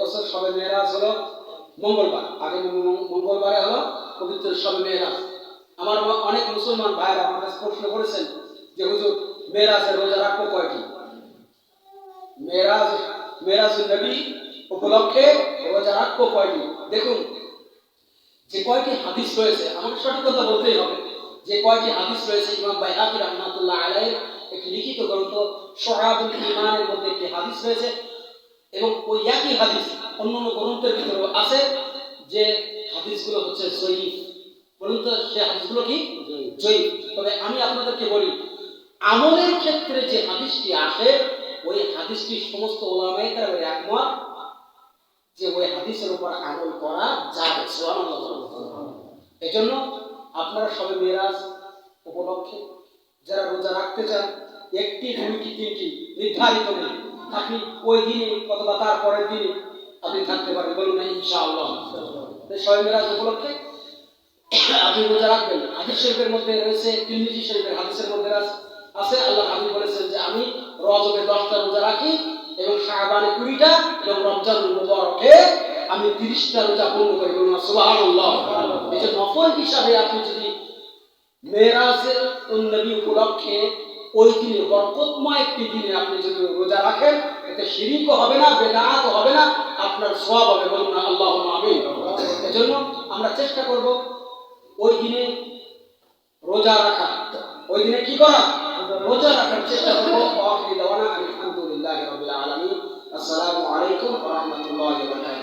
এবছর শবে মেরাজ হলো মঙ্গলবার, আগে মঙ্গলবারে হলো পবিত্র শবে মেরাজ। আমার অনেক মুসলমান ভাইরা আমার কাছে প্রশ্ন করেছেন যে হুজুর মেরাজের রোজা রাখবো কয়টি? মেরাজুন নবী উপলক্ষে রোজা রাখবো কয়টি? দেখুন, যে কয়টি হাদিস রয়েছে, আমাকে সঠিক কথা বলতেই হবে, যে কয়টি হাদিস রয়েছে ইমাম বাইহাকী রাহমাতুল্লাহ আলাইহির একটি লিখিত গ্রন্থ শুআবুল ঈমানের মধ্যে একটি হাদিস রয়েছে, এবং ওই একই হাদিস অন্যান্য গ্রন্থের ভিতরে আছে যে হাদিসগুলো হচ্ছে জয়ীফ। বলুন তো সে হাদিসগুলো কি? জয়ীফ। তবে আমি আপনাদেরকে বলি, আমলের ক্ষেত্রে যে হাদিসটি আসে ওই হাদিসটি সমস্ত উলামায়ে কেরামের একমত যে ওই হাদিসের উপর আমল করা যাবে। সুবহানাল্লাহ। এজন্য আপনারা সবে মেরাজ উপলক্ষে যারা রোজা রাখতে চান, একটি, দুইটি, তিনটি নির্ধারিত নেই, আপনি ওই দিনে অথবা তার পরের দিনে আপনি থাকতে পারেন। বলুন না ইনশাআল্লাহ। সবে মেরাজ উপলক্ষে আপনি রোজা রাখবেন। হাদিস শরীফের মধ্যে রয়েছে, তিরমিজি শরীফের হাদিসের মধ্যে আছে, আল্লাহ হাবিব বলেছেন যে আমি রজবে 10টা রোজা রাখি এবং শাবানে 20টা এবং রমজানুল মুবারকে আমি 30টা রোজা পূর্ণ করি। বলুন সুবহানাল্লাহ। এই যে নফল হিসাবে আপনি যদি মেরাজের নবী উপলক্ষে ওই দিনে বরকতময় একটি দিনে আপনি যদি রোজা রাখেন, এতে শিরকও হবে না, বেদাতও হবে না, আপনার সওয়াব হবে। বলুন না আল্লাহুম্মা আমিন। এজন্য আমরা চেষ্টা করব ওই দিনে রোজা রাখা, ওই দিনে কি করা? রোজা রাখার চেষ্টা করব। আলহামদুলিল্লাহি রাব্বিল আলামিন। আসসালামু আলাইকুম ওয়া রাহমাতুল্লাহি ওয়া বারাকাতুহু।